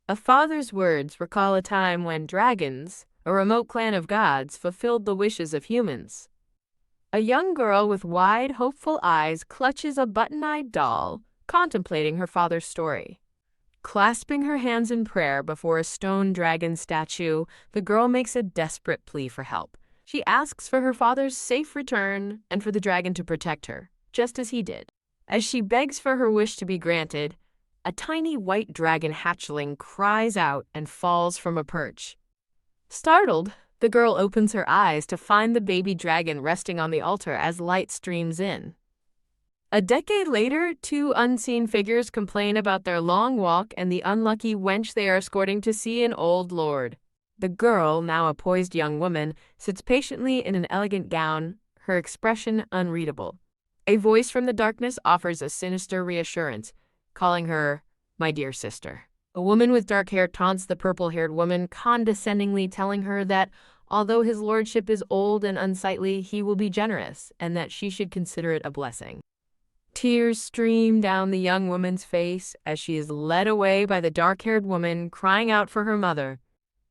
A father's words recall a time when dragons, a remote clan of gods, fulfilled the wishes of humans. A young girl with wide, hopeful eyes clutches a button-eyed doll, contemplating her father's story. Clasping her hands in prayer before a stone dragon statue, the girl makes a desperate plea for help. She asks for her father's safe return and for the dragon to protect her, just as he did. As she begs for her wish to be granted, a tiny white dragon hatchling cries out and falls from a perch. Startled, the girl opens her eyes to find the baby dragon resting on the altar as light streams in. A decade later, two unseen figures complain about their long walk and the unlucky wench they are escorting to see an old lord. The girl, now a poised young woman, sits patiently in an elegant gown, her expression unreadable. A voice from the darkness offers a sinister reassurance, calling her, "My dear sister." A woman with dark hair taunts the purple-haired woman, condescendingly telling her that, although his lordship is old and unsightly, he will be generous, and that she should consider it a blessing. Tears stream down the young woman's face as she is led away by the dark-haired woman, crying out for her mother.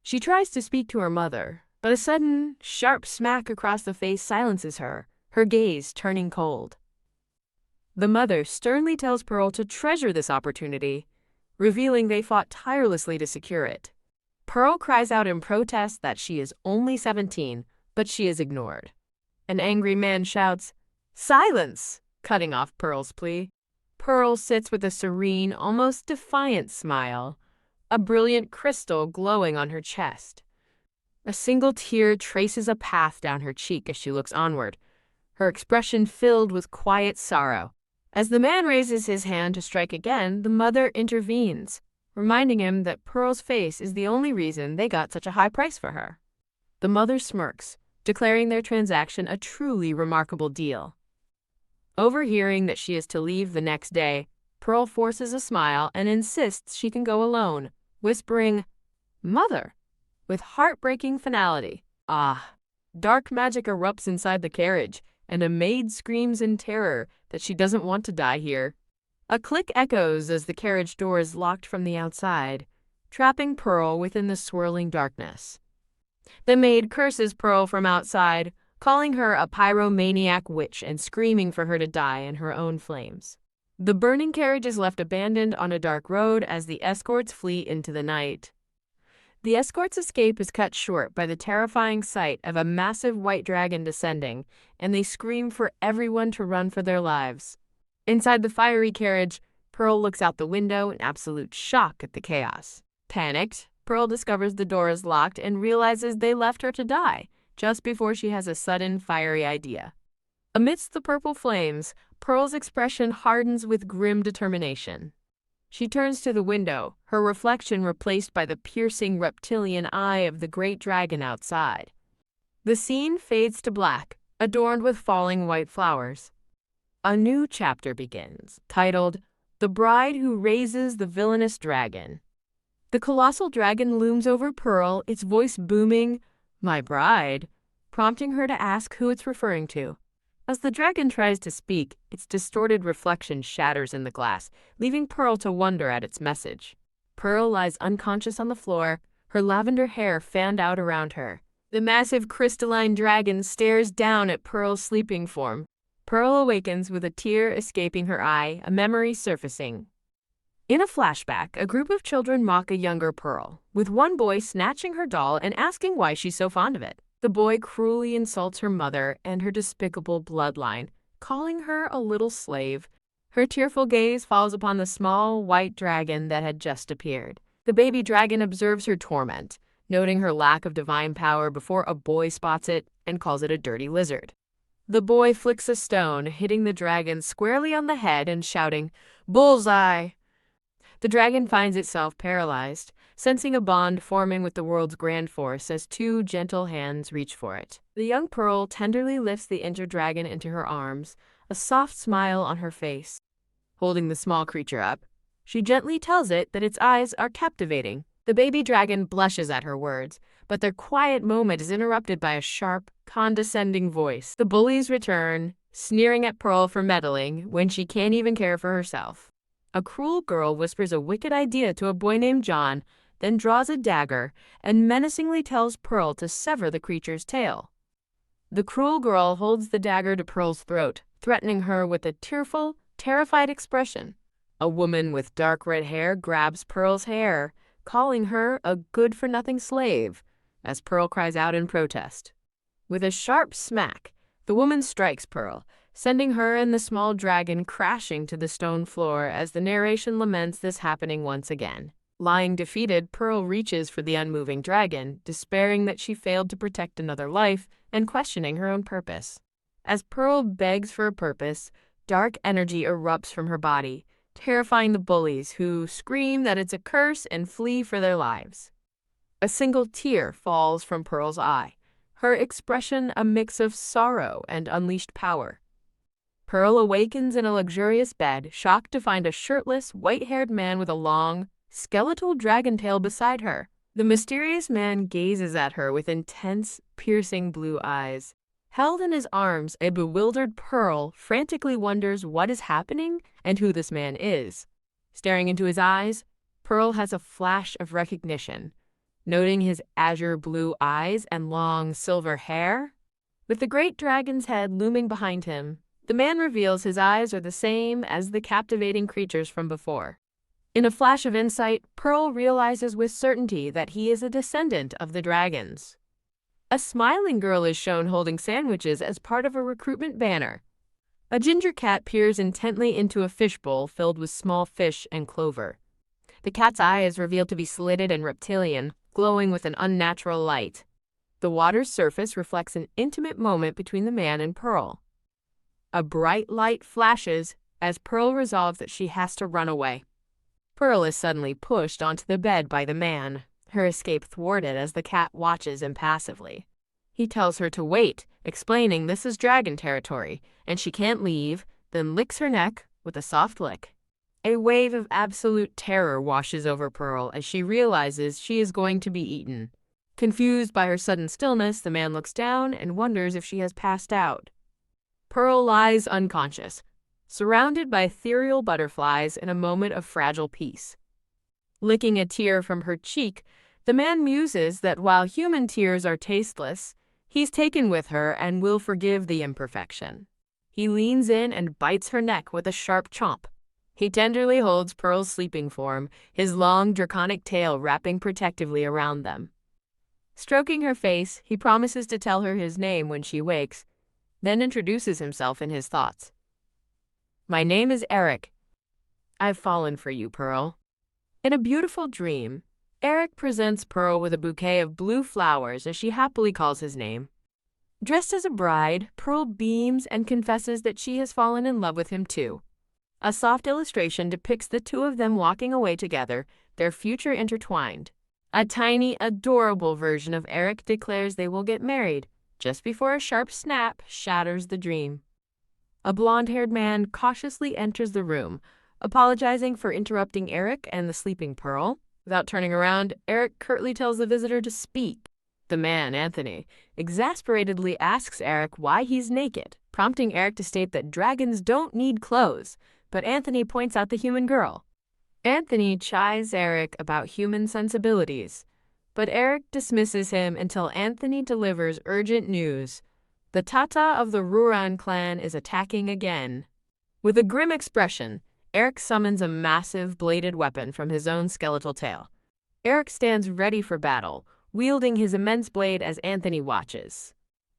She tries to speak to her mother, but a sudden, sharp smack across the face silences her, her gaze turning cold. The mother sternly tells Pearl to treasure this opportunity, revealing they fought tirelessly to secure it. Pearl cries out in protest that she is only 17, but she is ignored. An angry man shouts, "Silence!" cutting off Pearl's plea. Pearl sits with a serene, almost defiant smile, a brilliant crystal glowing on her chest. A single tear traces a path down her cheek as she looks onward, her expression filled with quiet sorrow. As the man raises his hand to strike again, the mother intervenes, reminding him that Pearl's face is the only reason they got such a high price for her. The mother smirks, declaring their transaction a truly remarkable deal. Overhearing that she is to leave the next day, Pearl forces a smile and insists she can go alone, whispering, "Mother," with heartbreaking finality. Ah! Dark magic erupts inside the carriage, and a maid screams in terror that she doesn't want to die here. A click echoes as the carriage door is locked from the outside, trapping Pearl within the swirling darkness. The maid curses Pearl from outside, calling her a pyromaniac witch and screaming for her to die in her own flames. The burning carriage is left abandoned on a dark road as the escorts flee into the night. The escort's escape is cut short by the terrifying sight of a massive white dragon descending, and they scream for everyone to run for their lives. Inside the fiery carriage, Pearl looks out the window in absolute shock at the chaos. Panicked, Pearl discovers the door is locked and realizes they left her to die, just before she has a sudden fiery idea. Amidst the purple flames, Pearl's expression hardens with grim determination. She turns to the window, her reflection replaced by the piercing reptilian eye of the great dragon outside. The scene fades to black, adorned with falling white flowers. A new chapter begins, titled, "The Bride Who Raises the Villainous Dragon." The colossal dragon looms over Pearl, its voice booming, "My bride," prompting her to ask who it's referring to. As the dragon tries to speak, its distorted reflection shatters in the glass, leaving Pearl to wonder at its message. Pearl lies unconscious on the floor, her lavender hair fanned out around her. The massive crystalline dragon stares down at Pearl's sleeping form. Pearl awakens with a tear escaping her eye, a memory surfacing. In a flashback, a group of children mock a younger Pearl, with one boy snatching her doll and asking why she's so fond of it. The boy cruelly insults her mother and her despicable bloodline, calling her a little slave. Her tearful gaze falls upon the small, white dragon that had just appeared. The baby dragon observes her torment, noting her lack of divine power before a boy spots it and calls it a dirty lizard. The boy flicks a stone, hitting the dragon squarely on the head and shouting, "Bullseye!" The dragon finds itself paralyzed, sensing a bond forming with the world's grand force as two gentle hands reach for it. The young Pearl tenderly lifts the injured dragon into her arms, a soft smile on her face. Holding the small creature up, she gently tells it that its eyes are captivating. The baby dragon blushes at her words, but their quiet moment is interrupted by a sharp, condescending voice. The bullies return, sneering at Pearl for meddling when she can't even care for herself. A cruel girl whispers a wicked idea to a boy named John, then draws a dagger and menacingly tells Pearl to sever the creature's tail. The cruel girl holds the dagger to Pearl's throat, threatening her with a tearful, terrified expression. A woman with dark red hair grabs Pearl's hair, calling her a good-for-nothing slave, as Pearl cries out in protest. With a sharp smack, the woman strikes Pearl, sending her and the small dragon crashing to the stone floor as the narration laments this happening once again. Lying defeated, Pearl reaches for the unmoving dragon, despairing that she failed to protect another life and questioning her own purpose. As Pearl begs for a purpose, dark energy erupts from her body, terrifying the bullies who scream that it's a curse and flee for their lives. A single tear falls from Pearl's eye, her expression a mix of sorrow and unleashed power. Pearl awakens in a luxurious bed, shocked to find a shirtless, white-haired man with a long, skeletal dragon tail beside her. The mysterious man gazes at her with intense, piercing blue eyes. Held in his arms, a bewildered Pearl frantically wonders what is happening and who this man is. Staring into his eyes, Pearl has a flash of recognition. Noting his azure blue eyes and long silver hair, with the great dragon's head looming behind him, the man reveals his eyes are the same as the captivating creatures from before. In a flash of insight, Pearl realizes with certainty that he is a descendant of the dragons. A smiling girl is shown holding sandwiches as part of a recruitment banner. A ginger cat peers intently into a fishbowl filled with small fish and clover. The cat's eye is revealed to be slitted and reptilian, glowing with an unnatural light. The water's surface reflects an intimate moment between the man and Pearl. A bright light flashes as Pearl resolves that she has to run away. Pearl is suddenly pushed onto the bed by the man, her escape thwarted as the cat watches impassively. He tells her to wait, explaining this is dragon territory, and she can't leave, then licks her neck with a soft lick. A wave of absolute terror washes over Pearl as she realizes she is going to be eaten. Confused by her sudden stillness, the man looks down and wonders if she has passed out. Pearl lies unconscious, surrounded by ethereal butterflies in a moment of fragile peace. Licking a tear from her cheek, the man muses that while human tears are tasteless, he's taken with her and will forgive the imperfection. He leans in and bites her neck with a sharp chomp. He tenderly holds Pearl's sleeping form, his long draconic tail wrapping protectively around them. Stroking her face, he promises to tell her his name when she wakes, then introduces himself in his thoughts. "My name is Eric. I've fallen for you, Pearl." In a beautiful dream, Eric presents Pearl with a bouquet of blue flowers as she happily calls his name. Dressed as a bride, Pearl beams and confesses that she has fallen in love with him too. A soft illustration depicts the two of them walking away together, their future intertwined. A tiny, adorable version of Eric declares they will get married, just before a sharp snap shatters the dream. A blonde-haired man cautiously enters the room, apologizing for interrupting Eric and the sleeping Pearl. Without turning around, Eric curtly tells the visitor to speak. The man, Anthony, exasperatedly asks Eric why he's naked, prompting Eric to state that dragons don't need clothes, but Anthony points out the human girl. Anthony chides Eric about human sensibilities, but Eric dismisses him until Anthony delivers urgent news. The Tata of the Ruran clan is attacking again. With a grim expression, Eric summons a massive bladed weapon from his own skeletal tail. Eric stands ready for battle, wielding his immense blade as Anthony watches.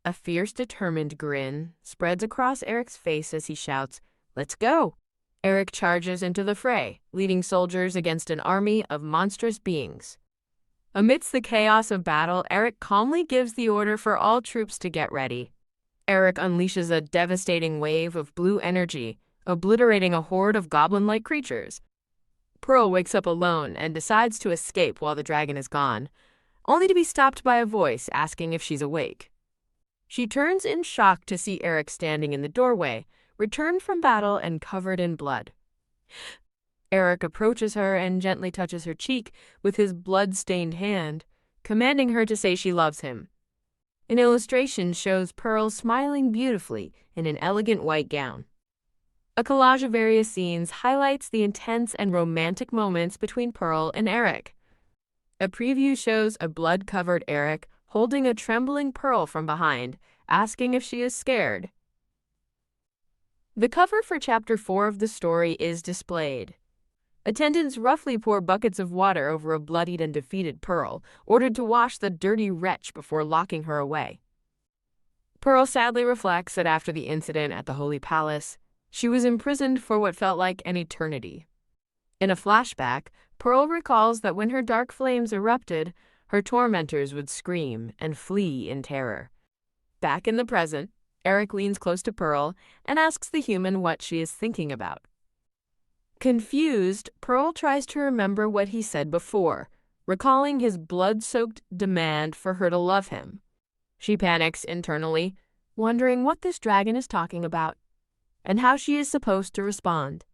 A fierce, determined grin spreads across Eric's face as he shouts, "Let's go!" Eric charges into the fray, leading soldiers against an army of monstrous beings. Amidst the chaos of battle, Eric calmly gives the order for all troops to get ready. Eric unleashes a devastating wave of blue energy, obliterating a horde of goblin-like creatures. Pearl wakes up alone and decides to escape while the dragon is gone, only to be stopped by a voice asking if she's awake. She turns in shock to see Eric standing in the doorway, returned from battle and covered in blood. Eric approaches her and gently touches her cheek with his blood-stained hand, commanding her to say she loves him. An illustration shows Pearl smiling beautifully in an elegant white gown. A collage of various scenes highlights the intense and romantic moments between Pearl and Eric. A preview shows a blood-covered Eric holding a trembling Pearl from behind, asking if she is scared. The cover for Chapter 4 of the story is displayed. Attendants roughly pour buckets of water over a bloodied and defeated Pearl, ordered to wash the dirty wretch before locking her away. Pearl sadly reflects that after the incident at the Holy Palace, she was imprisoned for what felt like an eternity. In a flashback, Pearl recalls that when her dark flames erupted, her tormentors would scream and flee in terror. Back in the present, Eric leans close to Pearl and asks the human what she is thinking about. Confused, Pearl tries to remember what he said before, recalling his blood-soaked demand for her to love him. She panics internally, wondering what this dragon is talking about, and how she is supposed to respond.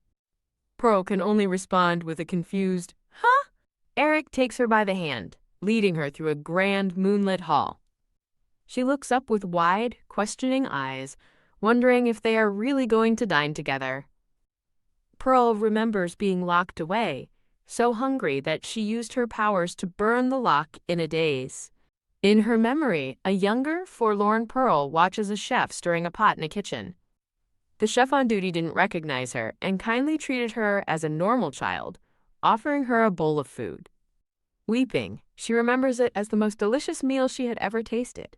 Pearl can only respond with a confused, "Huh?" Eric takes her by the hand, leading her through a grand moonlit hall. She looks up with wide, questioning eyes, wondering if they are really going to dine together. Pearl remembers being locked away, so hungry that she used her powers to burn the lock in a daze. In her memory, a younger, forlorn Pearl watches a chef stirring a pot in a kitchen. The chef on duty didn't recognize her and kindly treated her as a normal child, offering her a bowl of food. Weeping, she remembers it as the most delicious meal she had ever tasted.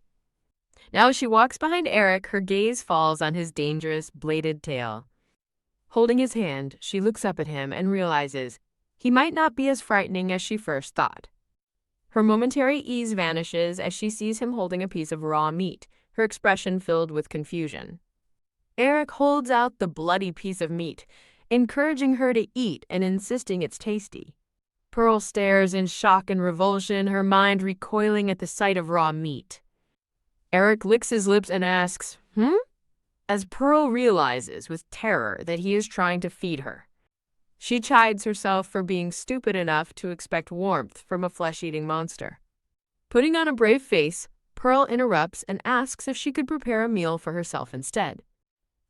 Now as she walks behind Eric, her gaze falls on his dangerous, bladed tail. Holding his hand, she looks up at him and realizes he might not be as frightening as she first thought. Her momentary ease vanishes as she sees him holding a piece of raw meat, her expression filled with confusion. Eric holds out the bloody piece of meat, encouraging her to eat and insisting it's tasty. Pearl stares in shock and revulsion, her mind recoiling at the sight of raw meat. Eric licks his lips and asks, as Pearl realizes with terror that he is trying to feed her. She chides herself for being stupid enough to expect warmth from a flesh-eating monster. Putting on a brave face, Pearl interrupts and asks if she could prepare a meal for herself instead.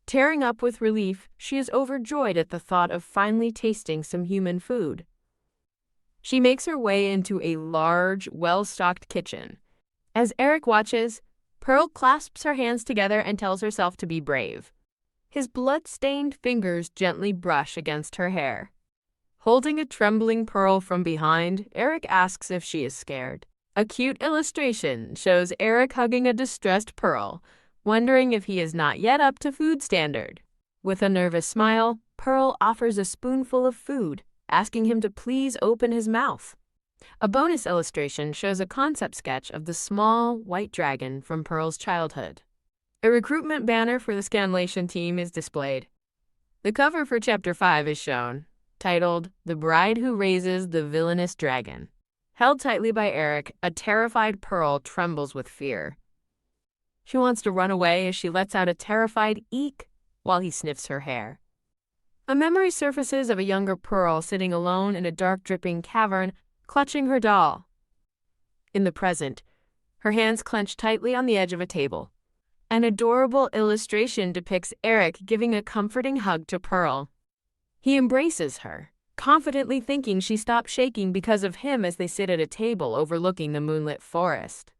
Tearing up with relief, she is overjoyed at the thought of finally tasting some human food. She makes her way into a large, well-stocked kitchen. As Eric watches, Pearl clasps her hands together and tells herself to be brave. His blood-stained fingers gently brush against her hair. Holding a trembling Pearl from behind, Eric asks if she is scared. A cute illustration shows Eric hugging a distressed Pearl, wondering if he is not yet up to food standard. With a nervous smile, Pearl offers a spoonful of food, asking him to please open his mouth. A bonus illustration shows a concept sketch of the small, white dragon from Pearl's childhood. A recruitment banner for the Scanlation team is displayed. The cover for Chapter 5 is shown, titled "The Bride Who Raises the Villainous Dragon." Held tightly by Eric, a terrified Pearl trembles with fear. She wants to run away as she lets out a terrified eek while he sniffs her hair. A memory surfaces of a younger Pearl sitting alone in a dark, dripping cavern, clutching her doll. In the present, her hands clench tightly on the edge of a table. An adorable illustration depicts Eric giving a comforting hug to Pearl. He embraces her, confidently thinking she stopped shaking because of him as they sit at a table overlooking the moonlit forest.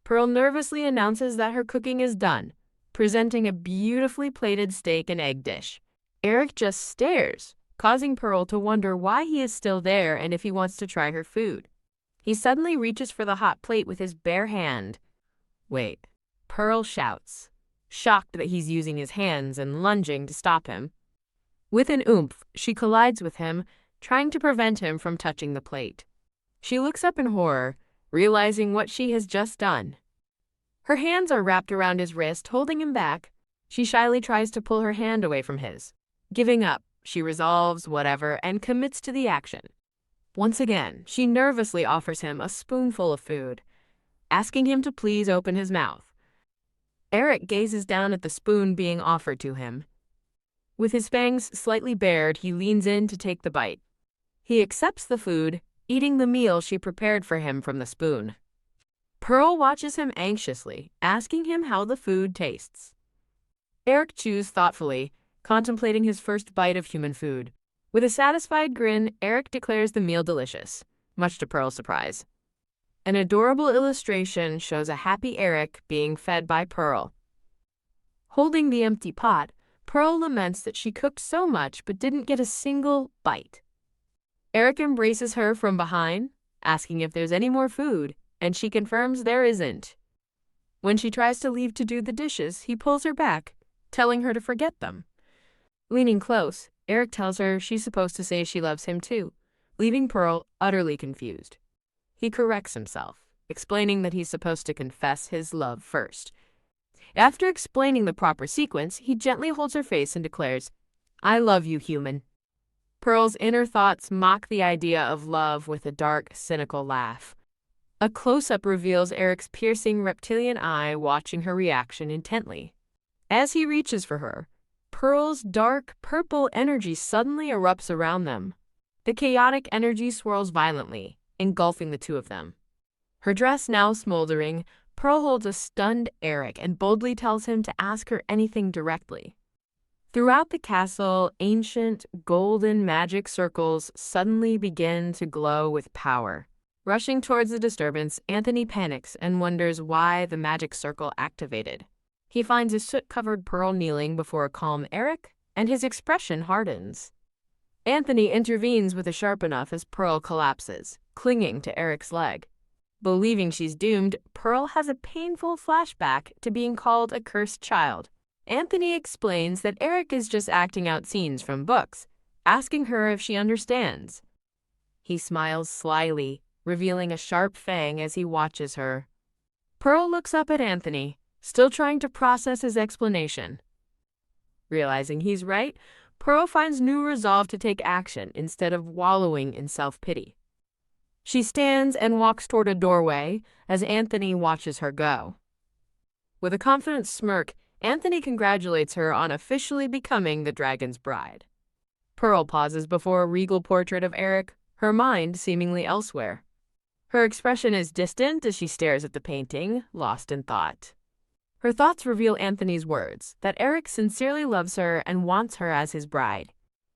Pearl nervously announces that her cooking is done, presenting a beautifully plated steak and egg dish. Eric just stares, causing Pearl to wonder why he is still there and if he wants to try her food. He suddenly reaches for the hot plate with his bare hand. "Wait," Pearl shouts, shocked that he's using his hands and lunging to stop him. With an oomph, she collides with him, trying to prevent him from touching the plate. She looks up in horror, realizing what she has just done. Her hands are wrapped around his wrist, holding him back. She shyly tries to pull her hand away from his. Giving up, she resolves whatever and commits to the action. Once again, she nervously offers him a spoonful of food, asking him to please open his mouth. Eric gazes down at the spoon being offered to him. With his fangs slightly bared, he leans in to take the bite. He accepts the food, eating the meal she prepared for him from the spoon. Pearl watches him anxiously, asking him how the food tastes. Eric chews thoughtfully, contemplating his first bite of human food. With a satisfied grin, Eric declares the meal delicious, much to Pearl's surprise. An adorable illustration shows a happy Eric being fed by Pearl. Holding the empty pot, Pearl laments that she cooked so much but didn't get a single bite. Eric embraces her from behind, asking if there's any more food, and she confirms there isn't. When she tries to leave to do the dishes, he pulls her back, telling her to forget them. Leaning close, Eric tells her she's supposed to say she loves him too, leaving Pearl utterly confused. He corrects himself, explaining that he's supposed to confess his love first. After explaining the proper sequence, he gently holds her face and declares, "I love you, human." Pearl's inner thoughts mock the idea of love with a dark, cynical laugh. A close-up reveals Eric's piercing reptilian eye watching her reaction intently. As he reaches for her, Pearl's dark, purple energy suddenly erupts around them. The chaotic energy swirls violently, engulfing the two of them. Her dress now smoldering, Pearl holds a stunned Eric and boldly tells him to ask her anything directly. Throughout the castle, ancient, golden magic circles suddenly begin to glow with power. Rushing towards the disturbance, Anthony panics and wonders why the magic circle activated. He finds a soot-covered Pearl kneeling before a calm Eric, and his expression hardens. Anthony intervenes with a sharp enough as Pearl collapses, clinging to Eric's leg. Believing she's doomed, Pearl has a painful flashback to being called a cursed child. Anthony explains that Eric is just acting out scenes from books, asking her if she understands. He smiles slyly, revealing a sharp fang as he watches her. Pearl looks up at Anthony, still trying to process his explanation. Realizing he's right, Pearl finds new resolve to take action instead of wallowing in self-pity. She stands and walks toward a doorway as Anthony watches her go. With a confident smirk, Anthony congratulates her on officially becoming the dragon's bride. Pearl pauses before a regal portrait of Eric, her mind seemingly elsewhere. Her expression is distant as she stares at the painting, lost in thought. Her thoughts reveal Anthony's words, that Eric sincerely loves her and wants her as his bride.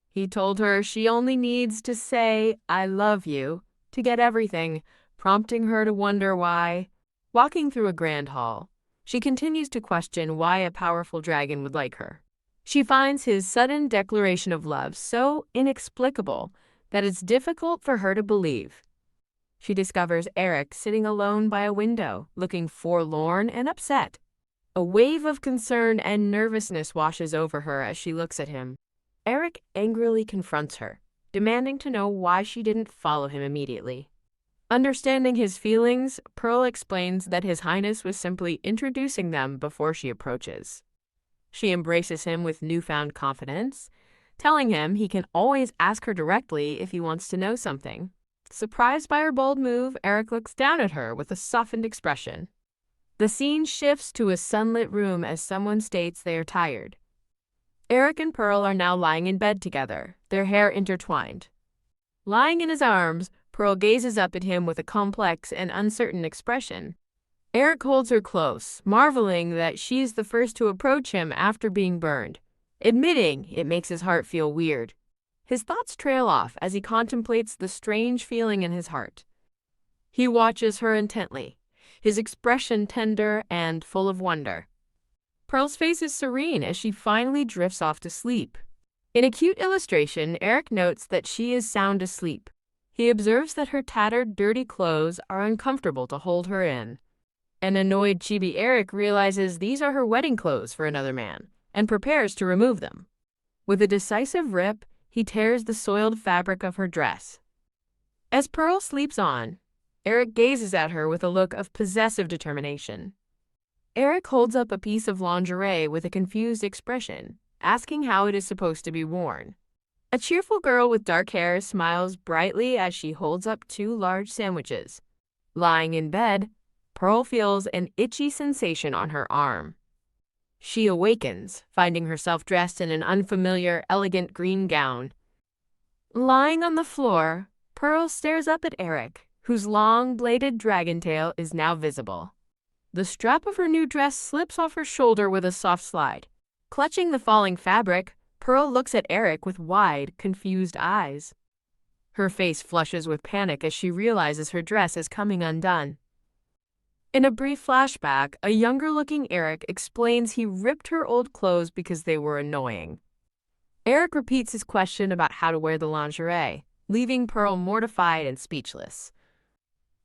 He told her she only needs to say, "I love you," to get everything, prompting her to wonder why. Walking through a grand hall, she continues to question why a powerful dragon would like her. She finds his sudden declaration of love so inexplicable that it's difficult for her to believe. She discovers Eric sitting alone by a window, looking forlorn and upset. A wave of concern and nervousness washes over her as she looks at him. Eric angrily confronts her, demanding to know why she didn't follow him immediately. Understanding his feelings, Pearl explains that His Highness was simply introducing them before she approaches. She embraces him with newfound confidence, telling him he can always ask her directly if he wants to know something. Surprised by her bold move, Eric looks down at her with a softened expression. The scene shifts to a sunlit room as someone states they are tired. Eric and Pearl are now lying in bed together, their hair intertwined. Lying in his arms, Pearl gazes up at him with a complex and uncertain expression. Eric holds her close, marveling that she's the first to approach him after being burned, admitting it makes his heart feel weird. His thoughts trail off as he contemplates the strange feeling in his heart. He watches her intently, his expression tender and full of wonder. Pearl's face is serene as she finally drifts off to sleep. In a cute illustration, Eric notes that she is sound asleep. He observes that her tattered, dirty clothes are uncomfortable to hold her in. An annoyed chibi Eric realizes these are her wedding clothes for another man, and prepares to remove them. With a decisive rip, he tears the soiled fabric of her dress. As Pearl sleeps on, Eric gazes at her with a look of possessive determination. Eric holds up a piece of lingerie with a confused expression, asking how it is supposed to be worn. A cheerful girl with dark hair smiles brightly as she holds up two large sandwiches. Lying in bed, Pearl feels an itchy sensation on her arm. She awakens, finding herself dressed in an unfamiliar, elegant green gown. Lying on the floor, Pearl stares up at Eric, whose long, bladed dragon tail is now visible. The strap of her new dress slips off her shoulder with a soft slide. Clutching the falling fabric, Pearl looks at Eric with wide, confused eyes. Her face flushes with panic as she realizes her dress is coming undone. In a brief flashback, a younger-looking Eric explains he ripped her old clothes because they were annoying. Eric repeats his question about how to wear the lingerie, leaving Pearl mortified and speechless.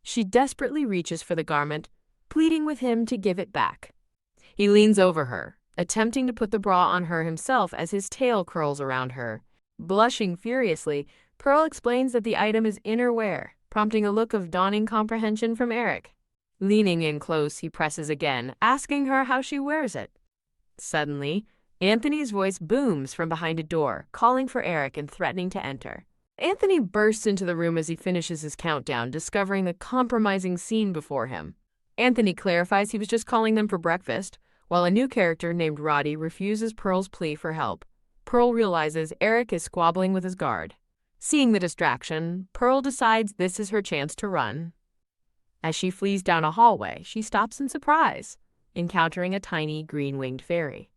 She desperately reaches for the garment, pleading with him to give it back. He leans over her, attempting to put the bra on her himself as his tail curls around her. Blushing furiously, Pearl explains that the item is inner wear, prompting a look of dawning comprehension from Eric. Leaning in close, he presses again, asking her how she wears it. Suddenly, Anthony's voice booms from behind a door, calling for Eric and threatening to enter. Anthony bursts into the room as he finishes his countdown, discovering the compromising scene before him. Anthony clarifies he was just calling them for breakfast, while a new character named Roddy refuses Pearl's plea for help. Pearl realizes Eric is squabbling with his guard. Seeing the distraction, Pearl decides this is her chance to run. As she flees down a hallway, she stops in surprise, encountering a tiny green-winged fairy.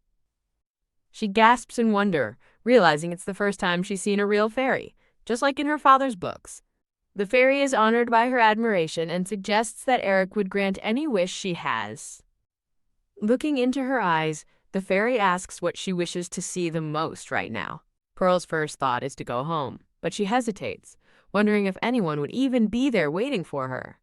She gasps in wonder, realizing it's the first time she's seen a real fairy, just like in her father's books. The fairy is honored by her admiration and suggests that Eric would grant any wish she has. Looking into her eyes, the fairy asks what she wishes to see the most right now. Pearl's first thought is to go home, but she hesitates, wondering if anyone would even be there waiting for her.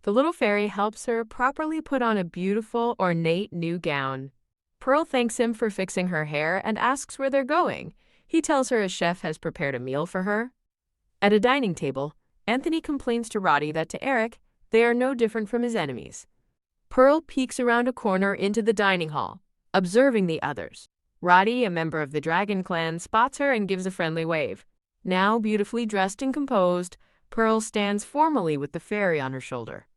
The little fairy helps her properly put on a beautiful, ornate new gown. Pearl thanks him for fixing her hair and asks where they're going. He tells her a chef has prepared a meal for her. At a dining table, Anthony complains to Roddy that to Eric, they are no different from his enemies. Pearl peeks around a corner into the dining hall, observing the others. Roddy, a member of the Dragon Clan, spots her and gives a friendly wave. Now beautifully dressed and composed, Pearl stands formally with the fairy on her shoulder.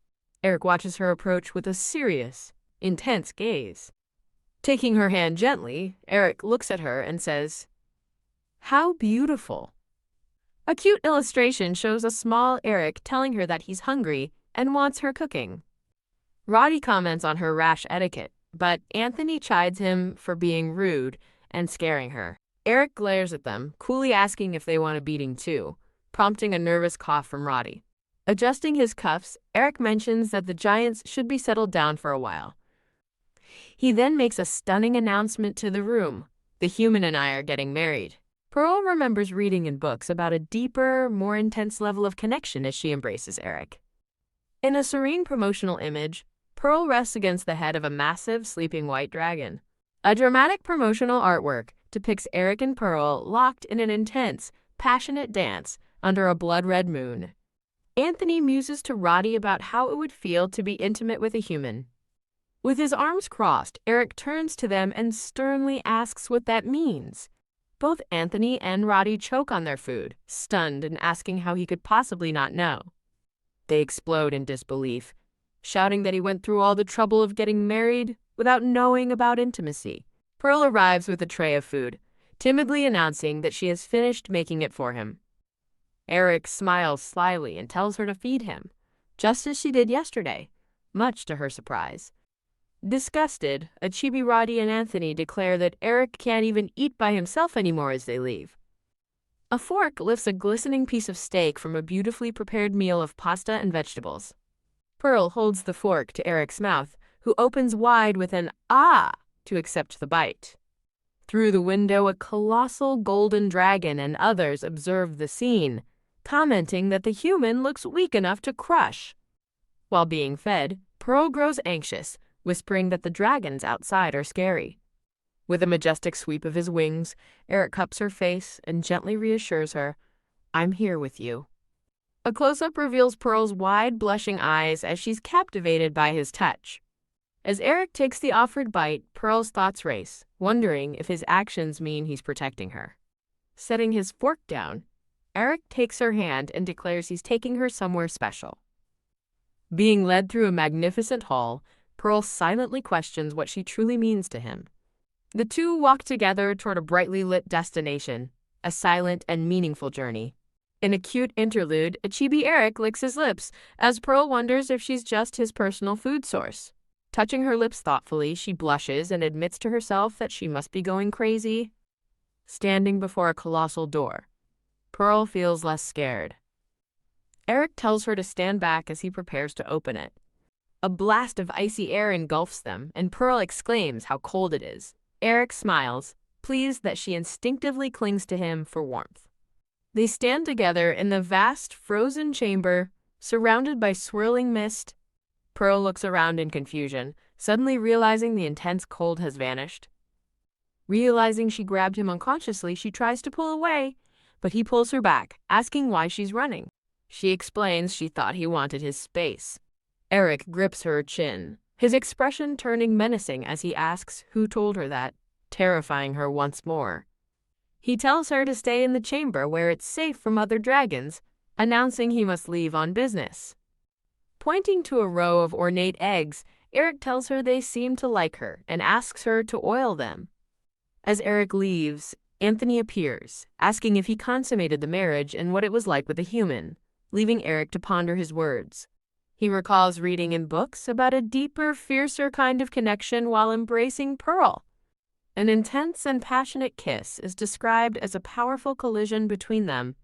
Eric watches her approach with a serious, intense gaze. Taking her hand gently, Eric looks at her and says, "How beautiful." A cute illustration shows a small Eric telling her that he's hungry and wants her cooking. Roddy comments on her rash etiquette, but Anthony chides him for being rude and scaring her. Eric glares at them, coolly asking if they want a beating too, prompting a nervous cough from Roddy. Adjusting his cuffs, Eric mentions that the giants should be settled down for a while. He then makes a stunning announcement to the room. The human and I are getting married. Pearl remembers reading in books about a deeper, more intense level of connection as she embraces Eric. In a serene promotional image, Pearl rests against the head of a massive, sleeping white dragon. A dramatic promotional artwork depicts Eric and Pearl locked in an intense, passionate dance under a blood-red moon. Anthony muses to Roddy about how it would feel to be intimate with a human. With his arms crossed, Eric turns to them and sternly asks what that means. Both Anthony and Roddy choke on their food, stunned and asking how he could possibly not know. They explode in disbelief, shouting that he went through all the trouble of getting married without knowing about intimacy. Pearl arrives with a tray of food, timidly announcing that she has finished making it for him. Eric smiles slyly and tells her to feed him, just as she did yesterday, much to her surprise. Disgusted, Achibi, Roddy, and Anthony declare that Eric can't even eat by himself anymore as they leave. A fork lifts a glistening piece of steak from a beautifully prepared meal of pasta and vegetables. Pearl holds the fork to Eric's mouth, who opens wide with an "ah" to accept the bite. Through the window, a colossal golden dragon and others observe the scene, commenting that the human looks weak enough to crush. While being fed, Pearl grows anxious, whispering that the dragons outside are scary. With a majestic sweep of his wings, Eric cups her face and gently reassures her, "I'm here with you." A close-up reveals Pearl's wide, blushing eyes as she's captivated by his touch. As Eric takes the offered bite, Pearl's thoughts race, wondering if his actions mean he's protecting her. Setting his fork down, Eric takes her hand and declares he's taking her somewhere special. Being led through a magnificent hall, Pearl silently questions what she truly means to him. The two walk together toward a brightly lit destination, a silent and meaningful journey. In a cute interlude, Achibi Eric licks his lips, as Pearl wonders if she's just his personal food source. Touching her lips thoughtfully, she blushes and admits to herself that she must be going crazy. Standing before a colossal door, Pearl feels less scared. Eric tells her to stand back as he prepares to open it. A blast of icy air engulfs them, and Pearl exclaims how cold it is. Eric smiles, pleased that she instinctively clings to him for warmth. They stand together in the vast, frozen chamber, surrounded by swirling mist. Pearl looks around in confusion, suddenly realizing the intense cold has vanished. Realizing she grabbed him unconsciously, she tries to pull away, but he pulls her back, asking why she's running. She explains she thought he wanted his space. Eric grips her chin, his expression turning menacing as he asks who told her that, terrifying her once more. He tells her to stay in the chamber where it's safe from other dragons, announcing he must leave on business. Pointing to a row of ornate eggs, Eric tells her they seem to like her and asks her to oil them. As Eric leaves, Anthony appears, asking if he consummated the marriage and what it was like with a human, leaving Eric to ponder his words. He recalls reading in books about a deeper, fiercer kind of connection while embracing Pearl. An intense and passionate kiss is described as a powerful collision between them.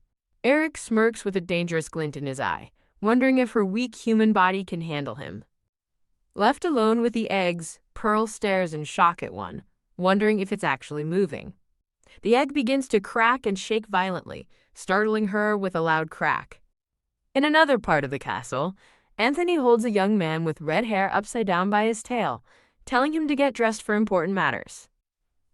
Eric smirks with a dangerous glint in his eye, wondering if her weak human body can handle him. Left alone with the eggs, Pearl stares in shock at one, wondering if it's actually moving. The egg begins to crack and shake violently, startling her with a loud crack. In another part of the castle, Anthony holds a young man with red hair upside down by his tail, telling him to get dressed for important matters.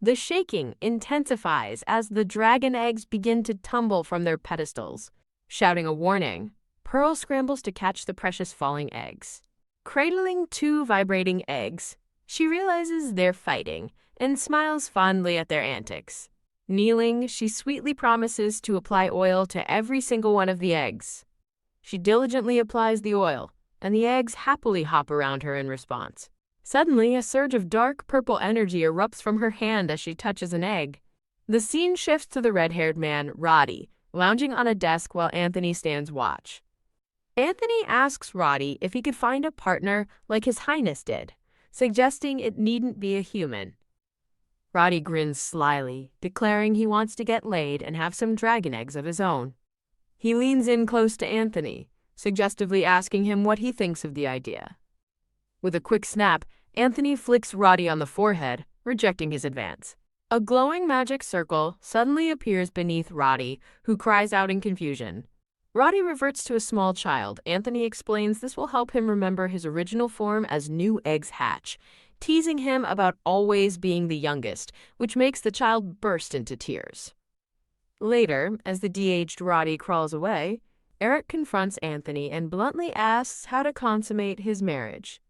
The shaking intensifies as the dragon eggs begin to tumble from their pedestals. Shouting a warning, Pearl scrambles to catch the precious falling eggs. Cradling two vibrating eggs, she realizes they're fighting and smiles fondly at their antics. Kneeling, she sweetly promises to apply oil to every single one of the eggs. She diligently applies the oil, and the eggs happily hop around her in response. Suddenly, a surge of dark purple energy erupts from her hand as she touches an egg. The scene shifts to the red-haired man, Roddy, lounging on a desk while Anthony stands watch. Anthony asks Roddy if he could find a partner like His Highness did, suggesting it needn't be a human. Roddy grins slyly, declaring he wants to get laid and have some dragon eggs of his own. He leans in close to Anthony, suggestively asking him what he thinks of the idea. With a quick snap, Anthony flicks Roddy on the forehead, rejecting his advance. A glowing magic circle suddenly appears beneath Roddy, who cries out in confusion. Roddy reverts to a small child. Anthony explains this will help him remember his original form as new eggs hatch, teasing him about always being the youngest, which makes the child burst into tears. Later, as the de-aged Roddy crawls away, Eric confronts Anthony and bluntly asks how to consummate his marriage.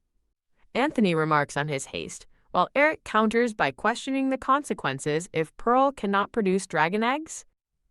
Anthony remarks on his haste, while Eric counters by questioning the consequences if Pearl cannot produce dragon eggs.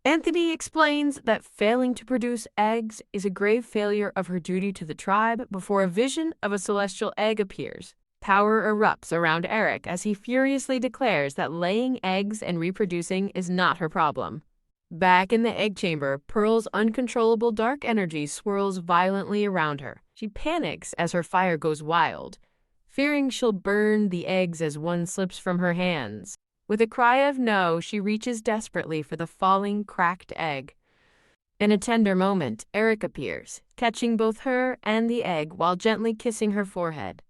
Anthony explains that failing to produce eggs is a grave failure of her duty to the tribe before a vision of a celestial egg appears. Power erupts around Eric as he furiously declares that laying eggs and reproducing is not her problem. Back in the egg chamber, Pearl's uncontrollable dark energy swirls violently around her. She panics as her fire goes wild, fearing she'll burn the eggs as one slips from her hands. With a cry of no, she reaches desperately for the falling, cracked egg. In a tender moment, Eric appears, catching both her and the egg while gently kissing her forehead.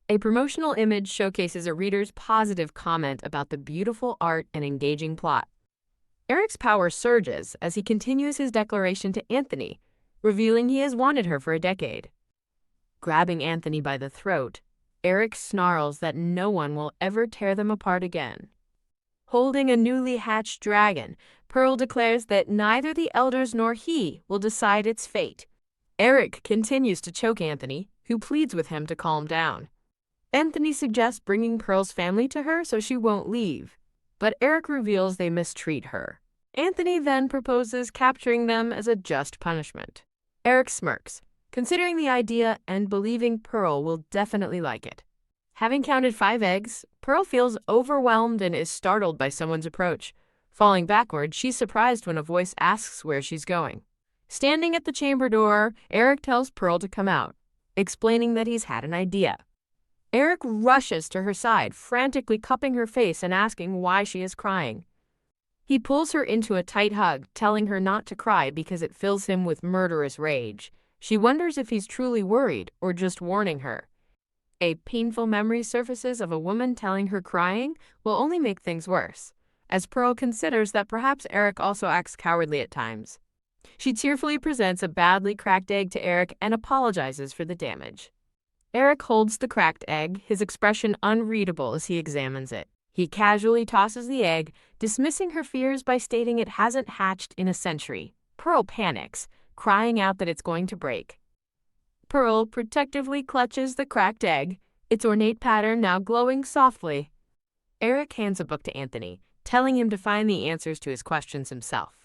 A promotional image showcases a reader's positive comment about the beautiful art and engaging plot. Eric's power surges as he continues his declaration to Anthony, revealing he has wanted her for a decade. Grabbing Anthony by the throat, Eric snarls that no one will ever tear them apart again. Holding a newly hatched dragon, Pearl declares that neither the elders nor he will decide its fate. Eric continues to choke Anthony, who pleads with him to calm down. Anthony suggests bringing Pearl's family to her so she won't leave, but Eric reveals they mistreat her. Anthony then proposes capturing them as a just punishment. Eric smirks, considering the idea and believing Pearl will definitely like it. Having counted 5 eggs, Pearl feels overwhelmed and is startled by someone's approach. Falling backward, she's surprised when a voice asks where she's going. Standing at the chamber door, Eric tells Pearl to come out, explaining that he's had an idea. Eric rushes to her side, frantically cupping her face and asking why she is crying. He pulls her into a tight hug, telling her not to cry because it fills him with murderous rage. She wonders if he's truly worried or just warning her. A painful memory surfaces of a woman telling her crying will only make things worse, as Pearl considers that perhaps Eric also acts cowardly at times. She tearfully presents a badly cracked egg to Eric and apologizes for the damage. Eric holds the cracked egg, his expression unreadable as he examines it. He casually tosses the egg, dismissing her fears by stating it hasn't hatched in a century. Pearl panics, crying out that it's going to break. Pearl protectively clutches the cracked egg, its ornate pattern now glowing softly. Eric hands a book to Anthony, telling him to find the answers to his questions himself.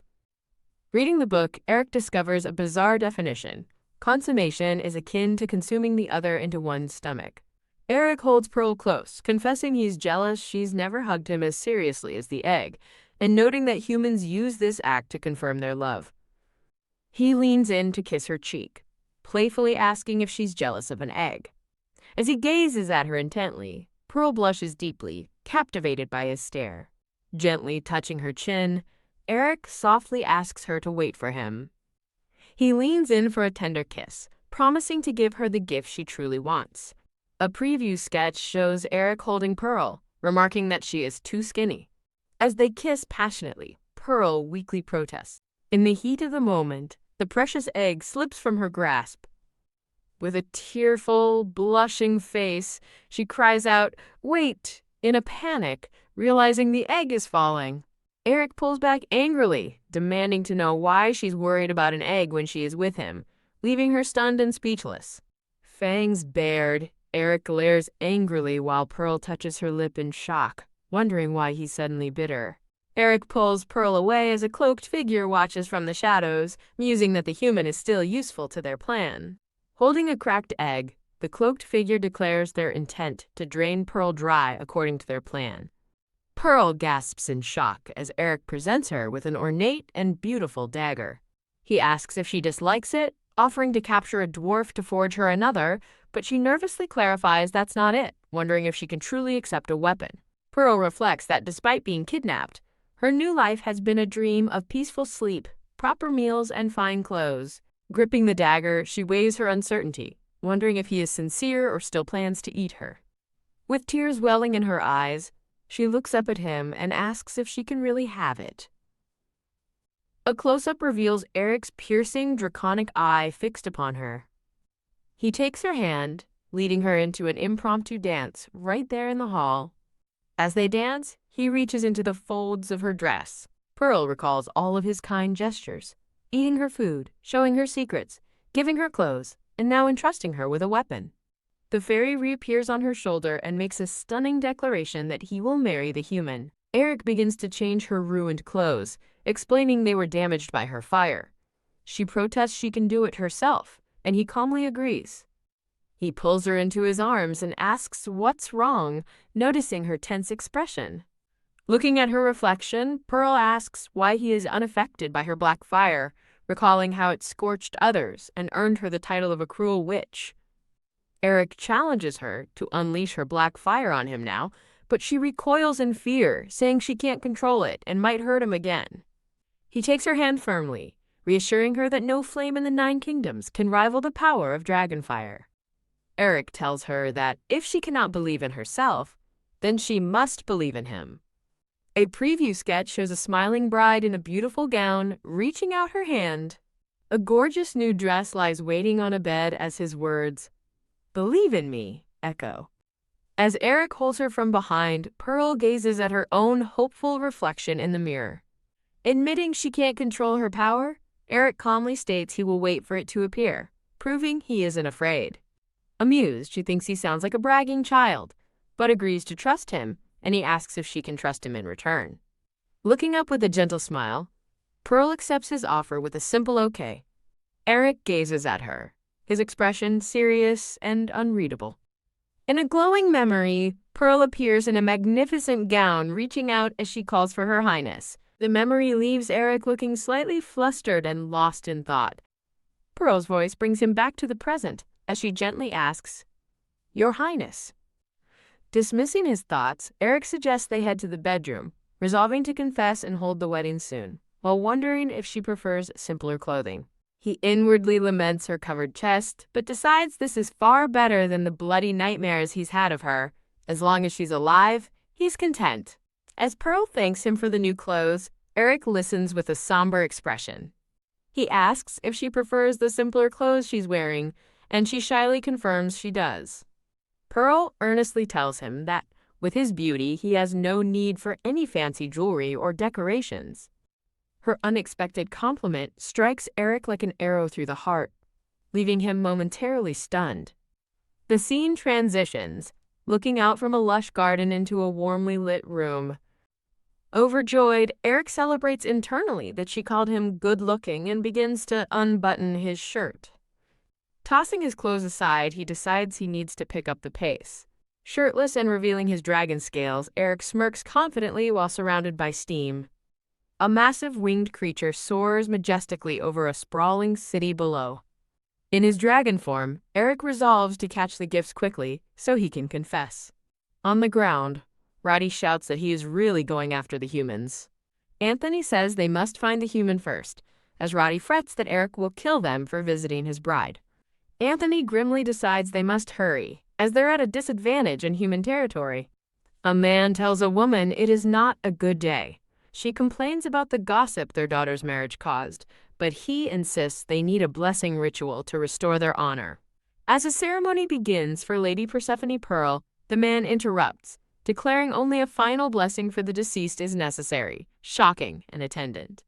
Reading the book, Eric discovers a bizarre definition. Consummation is akin to consuming the other into one's stomach. Eric holds Pearl close, confessing he's jealous she's never hugged him as seriously as the egg, and noting that humans use this act to confirm their love. He leans in to kiss her cheek, playfully asking if she's jealous of an egg. As he gazes at her intently, Pearl blushes deeply, captivated by his stare. Gently touching her chin, Eric softly asks her to wait for him. He leans in for a tender kiss, promising to give her the gift she truly wants. A preview sketch shows Eric holding Pearl, remarking that she is too skinny. As they kiss passionately, Pearl weakly protests. In the heat of the moment, the precious egg slips from her grasp. With a tearful, blushing face, she cries out, "Wait!" in a panic, realizing the egg is falling. Eric pulls back angrily, demanding to know why she's worried about an egg when she is with him, leaving her stunned and speechless. Fangs bared, Eric glares angrily while Pearl touches her lip in shock, wondering why he suddenly bit her. Eric pulls Pearl away as a cloaked figure watches from the shadows, musing that the human is still useful to their plan. Holding a cracked egg, the cloaked figure declares their intent to drain Pearl dry according to their plan. Pearl gasps in shock as Eric presents her with an ornate and beautiful dagger. He asks if she dislikes it, offering to capture a dwarf to forge her another, but she nervously clarifies that's not it, wondering if she can truly accept a weapon. Pearl reflects that despite being kidnapped, her new life has been a dream of peaceful sleep, proper meals, and fine clothes. Gripping the dagger, she weighs her uncertainty, wondering if he is sincere or still plans to eat her. With tears welling in her eyes, she looks up at him and asks if she can really have it. A close-up reveals Eric's piercing, draconic eye fixed upon her. He takes her hand, leading her into an impromptu dance right there in the hall. As they dance, he reaches into the folds of her dress. Pearl recalls all of his kind gestures, eating her food, showing her secrets, giving her clothes, and now entrusting her with a weapon. The fairy reappears on her shoulder and makes a stunning declaration that he will marry the human. Eric begins to change her ruined clothes, explaining they were damaged by her fire. She protests she can do it herself, and he calmly agrees. He pulls her into his arms and asks what's wrong, noticing her tense expression. Looking at her reflection, Pearl asks why he is unaffected by her black fire, recalling how it scorched others and earned her the title of a cruel witch. Eric challenges her to unleash her black fire on him now, but she recoils in fear, saying she can't control it and might hurt him again. He takes her hand firmly, reassuring her that no flame in the 9 kingdoms can rival the power of dragonfire. Eric tells her that if she cannot believe in herself, then she must believe in him. A preview sketch shows a smiling bride in a beautiful gown reaching out her hand. A gorgeous new dress lies waiting on a bed as his words, "Believe in me," echo. As Eric holds her from behind, Pearl gazes at her own hopeful reflection in the mirror. Admitting she can't control her power, Eric calmly states he will wait for it to appear, proving he isn't afraid. Amused, she thinks he sounds like a bragging child, but agrees to trust him, and he asks if she can trust him in return. Looking up with a gentle smile, Pearl accepts his offer with a simple okay. Eric gazes at her, his expression serious and unreadable. In a glowing memory, Pearl appears in a magnificent gown, reaching out as she calls for her highness. The memory leaves Eric looking slightly flustered and lost in thought. Pearl's voice brings him back to the present as she gently asks, "Your highness." Dismissing his thoughts, Eric suggests they head to the bedroom, resolving to confess and hold the wedding soon, while wondering if she prefers simpler clothing. He inwardly laments her covered chest, but decides this is far better than the bloody nightmares he's had of her. As long as she's alive, he's content. As Pearl thanks him for the new clothes, Eric listens with a somber expression. He asks if she prefers the simpler clothes she's wearing, and she shyly confirms she does. Pearl earnestly tells him that, with his beauty, he has no need for any fancy jewelry or decorations. Her unexpected compliment strikes Eric like an arrow through the heart, leaving him momentarily stunned. The scene transitions, looking out from a lush garden into a warmly lit room. Overjoyed, Eric celebrates internally that she called him good-looking and begins to unbutton his shirt. Tossing his clothes aside, he decides he needs to pick up the pace. Shirtless and revealing his dragon scales, Eric smirks confidently while surrounded by steam. A massive winged creature soars majestically over a sprawling city below. In his dragon form, Eric resolves to catch the gifts quickly so he can confess. On the ground, Roddy shouts that he is really going after the humans. Anthony says they must find the human first, as Roddy frets that Eric will kill them for visiting his bride. Anthony grimly decides they must hurry, as they're at a disadvantage in human territory. A man tells a woman it is not a good day. She complains about the gossip their daughter's marriage caused, but he insists they need a blessing ritual to restore their honor. As the ceremony begins for Lady Persephone Pearl, the man interrupts, declaring only a final blessing for the deceased is necessary, shocking an attendant.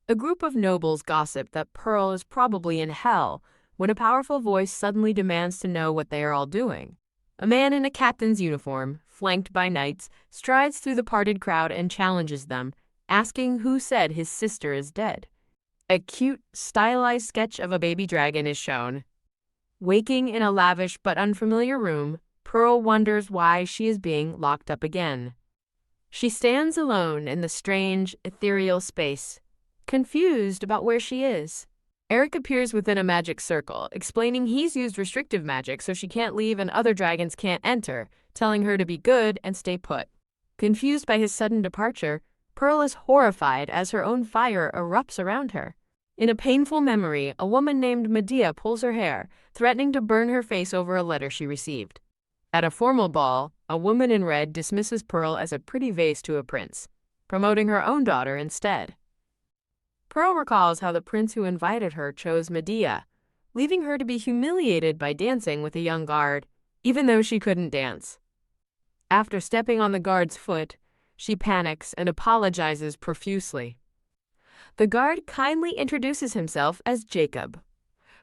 A group of nobles gossip that Pearl is probably in hell when a powerful voice suddenly demands to know what they are all doing. A man in a captain's uniform, flanked by knights, strides through the parted crowd and challenges them, asking who said his sister is dead. A cute, stylized sketch of a baby dragon is shown. Waking in a lavish but unfamiliar room, Pearl wonders why she is being locked up again. She stands alone in the strange, ethereal space, confused about where she is. Eric appears within a magic circle, explaining he's used restrictive magic so she can't leave and other dragons can't enter, telling her to be good and stay put. Confused by his sudden departure, Pearl is horrified as her own fire erupts around her. In a painful memory, a woman named Medea pulls her hair, threatening to burn her face over a letter she received. At a formal ball, a woman in red dismisses Pearl as a pretty vase to a prince, promoting her own daughter instead. Pearl recalls how the prince who invited her chose Medea, leaving her to be humiliated by dancing with a young guard, even though she couldn't dance. After stepping on the guard's foot, she panics and apologizes profusely. The guard kindly introduces himself as Jacob.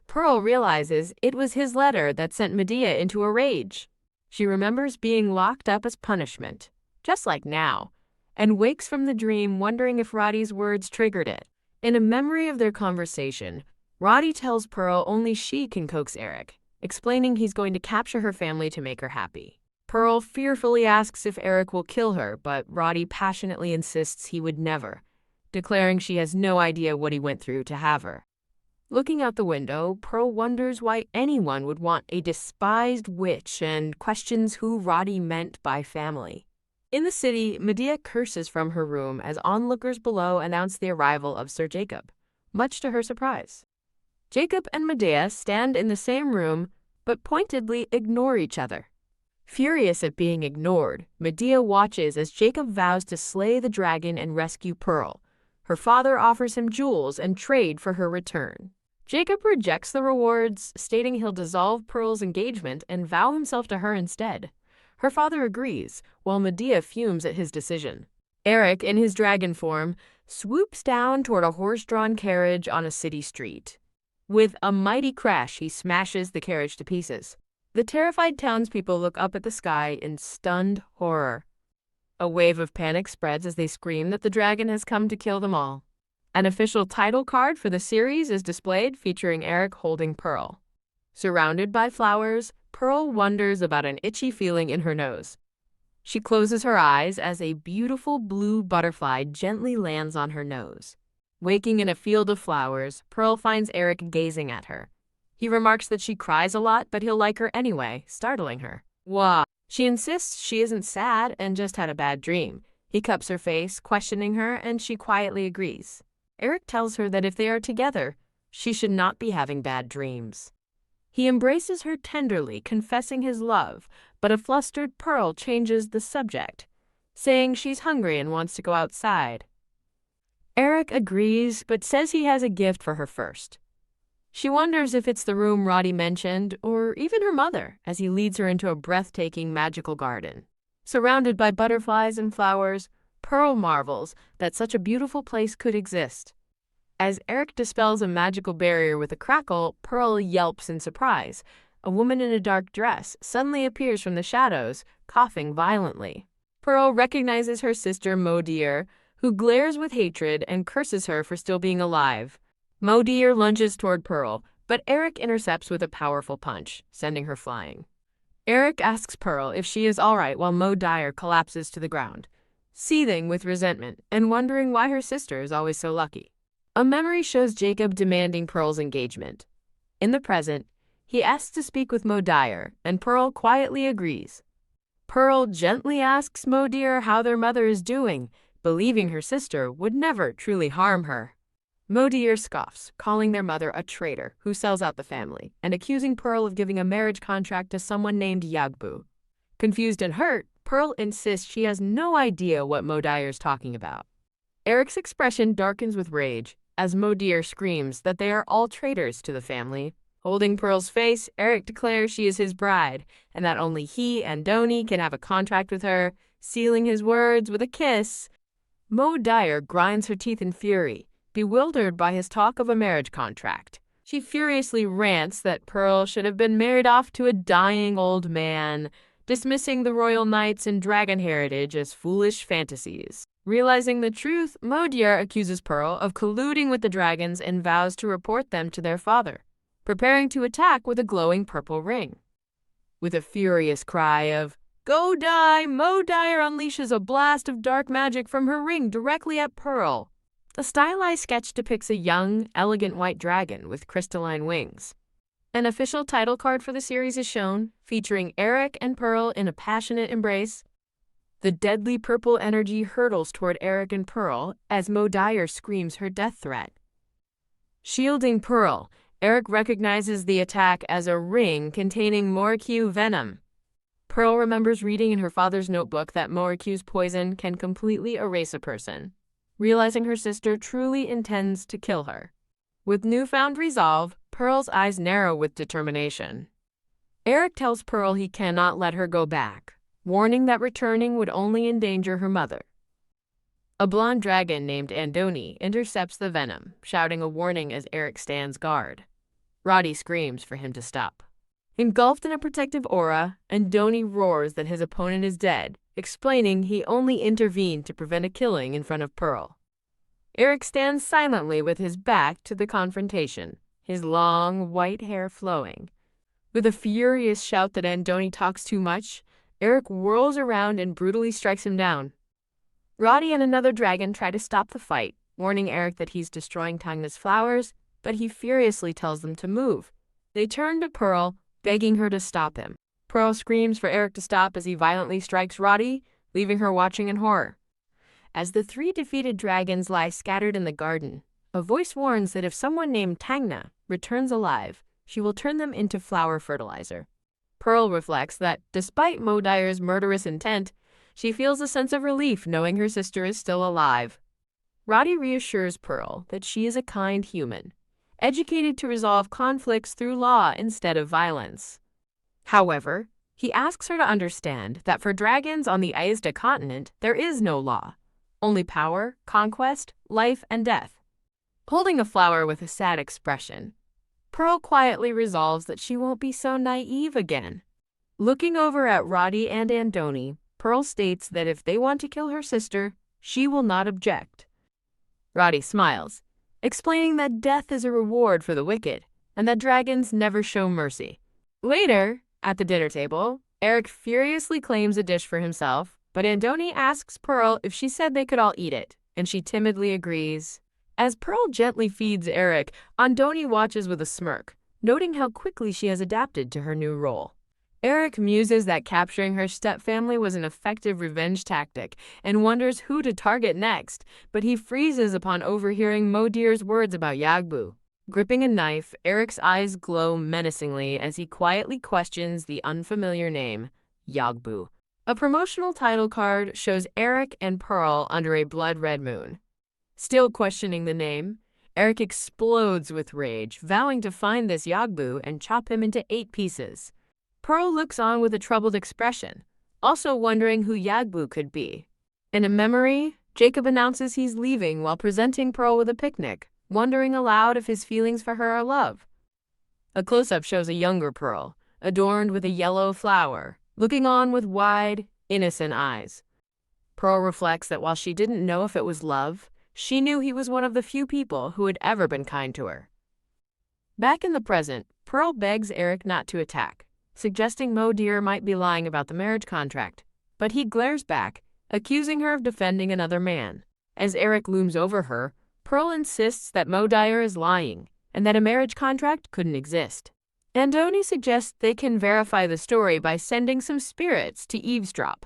Pearl realizes it was his letter that sent Medea into a rage. She remembers being locked up as punishment, just like now, and wakes from the dream wondering if Roddy's words triggered it. In a memory of their conversation, Roddy tells Pearl only she can coax Eric, explaining he's going to capture her family to make her happy. Pearl fearfully asks if Eric will kill her, but Roddy passionately insists he would never, declaring she has no idea what he went through to have her. Looking out the window, Pearl wonders why anyone would want a despised witch and questions who Roddy meant by family. In the city, Medea curses from her room as onlookers below announce the arrival of Sir Jacob, much to her surprise. Jacob and Medea stand in the same room, but pointedly ignore each other. Furious at being ignored, Medea watches as Jacob vows to slay the dragon and rescue Pearl. Her father offers him jewels and trade for her return. Jacob rejects the rewards, stating he'll dissolve Pearl's engagement and vow himself to her instead. Her father agrees, while Medea fumes at his decision. Eric, in his dragon form, swoops down toward a horse-drawn carriage on a city street. With a mighty crash, he smashes the carriage to pieces. The terrified townspeople look up at the sky in stunned horror. A wave of panic spreads as they scream that the dragon has come to kill them all. An official title card for the series is displayed featuring Eric holding Pearl. Surrounded by flowers, Pearl wonders about an itchy feeling in her nose. She closes her eyes as a beautiful blue butterfly gently lands on her nose. Waking in a field of flowers, Pearl finds Eric gazing at her. He remarks that she cries a lot, but he'll like her anyway, startling her. Wah! She insists she isn't sad and just had a bad dream. He cups her face, questioning her, and she quietly agrees. Eric tells her that if they are together, she should not be having bad dreams. He embraces her tenderly, confessing his love, but a flustered Pearl changes the subject, saying she's hungry and wants to go outside. Eric agrees, but says he has a gift for her first. She wonders if it's the room Roddy mentioned, or even her mother, as he leads her into a breathtaking magical garden. Surrounded by butterflies and flowers, Pearl marvels that such a beautiful place could exist. As Eric dispels a magical barrier with a crackle, Pearl yelps in surprise. A woman in a dark dress suddenly appears from the shadows, coughing violently. Pearl recognizes her sister Mo Deer, who glares with hatred and curses her for still being alive. Mo Deer lunges toward Pearl, but Eric intercepts with a powerful punch, sending her flying. Eric asks Pearl if she is all right while Mo Dyer collapses to the ground, seething with resentment and wondering why her sister is always so lucky. A memory shows Jacob demanding Pearl's engagement. In the present, he asks to speak with Mo Dyer, and Pearl quietly agrees. Pearl gently asks Mo Deer how their mother is doing, believing her sister would never truly harm her. Mo Deer scoffs, calling their mother a traitor who sells out the family, and accusing Pearl of giving a marriage contract to someone named Yagbu. Confused and hurt, Pearl insists she has no idea what Mo Dyer's talking about. Eric's expression darkens with rage, as Mo Deer screams that they are all traitors to the family. Holding Pearl's face, Eric declares she is his bride, and that only he and Donnie can have a contract with her, sealing his words with a kiss. Mo Dyer grinds her teeth in fury, bewildered by his talk of a marriage contract. She furiously rants that Pearl should have been married off to a dying old man, dismissing the royal knights and dragon heritage as foolish fantasies. Realizing the truth, Mo Deer accuses Pearl of colluding with the dragons and vows to report them to their father, preparing to attack with a glowing purple ring. With a furious cry of, "Go die!" Mo Dyer unleashes a blast of dark magic from her ring directly at Pearl. The stylized sketch depicts a young, elegant white dragon with crystalline wings. An official title card for the series is shown, featuring Eric and Pearl in a passionate embrace. The deadly purple energy hurtles toward Eric and Pearl as Mo Dyer screams her death threat. Shielding Pearl, Eric recognizes the attack as a ring containing Morikyu venom. Pearl remembers reading in her father's notebook that Morikyu's poison can completely erase a person, realizing her sister truly intends to kill her. With newfound resolve, Pearl's eyes narrow with determination. Eric tells Pearl he cannot let her go back, warning that returning would only endanger her mother. A blonde dragon named Andoni intercepts the venom, shouting a warning as Eric stands guard. Roddy screams for him to stop. Engulfed in a protective aura, Andoni roars that his opponent is dead, explaining he only intervened to prevent a killing in front of Pearl. Eric stands silently with his back to the confrontation, his long, white hair flowing. With a furious shout that Andoni talks too much, Eric whirls around and brutally strikes him down. Roddy and another dragon try to stop the fight, warning Eric that he's destroying Tangna's flowers, but he furiously tells them to move. They turn to Pearl, begging her to stop him. Pearl screams for Eric to stop as he violently strikes Roddy, leaving her watching in horror. As the three defeated dragons lie scattered in the garden, a voice warns that if someone named Tangna returns alive, she will turn them into flower fertilizer. Pearl reflects that, despite Mo Dyer's murderous intent, she feels a sense of relief knowing her sister is still alive. Roddy reassures Pearl that she is a kind human, educated to resolve conflicts through law instead of violence. However, he asks her to understand that for dragons on the Aizda continent, there is no law, only power, conquest, life, and death. Holding a flower with a sad expression, Pearl quietly resolves that she won't be so naive again. Looking over at Roddy and Andoni, Pearl states that if they want to kill her sister, she will not object. Roddy smiles, explaining that death is a reward for the wicked, and that dragons never show mercy. Later, at the dinner table, Eric furiously claims a dish for himself, but Andoni asks Pearl if she said they could all eat it, and she timidly agrees. As Pearl gently feeds Eric, Andoni watches with a smirk, noting how quickly she has adapted to her new role. Eric muses that capturing her stepfamily was an effective revenge tactic and wonders who to target next, but he freezes upon overhearing Mo Deer's words about Yagbu. Gripping a knife, Eric's eyes glow menacingly as he quietly questions the unfamiliar name, Yagbu. A promotional title card shows Eric and Pearl under a blood-red moon. Still questioning the name, Eric explodes with rage, vowing to find this Yagbu and chop him into 8 pieces. Pearl looks on with a troubled expression, also wondering who Yagbu could be. In a memory, Jacob announces he's leaving while presenting Pearl with a picnic, wondering aloud if his feelings for her are love. A close-up shows a younger Pearl, adorned with a yellow flower, looking on with wide, innocent eyes. Pearl reflects that while she didn't know if it was love, she knew he was one of the few people who had ever been kind to her. Back in the present, Pearl begs Eric not to attack, suggesting Mo Deer might be lying about the marriage contract, but he glares back, accusing her of defending another man. As Eric looms over her, Pearl insists that Mo Dyer is lying and that a marriage contract couldn't exist. Andoni suggests they can verify the story by sending some spirits to eavesdrop.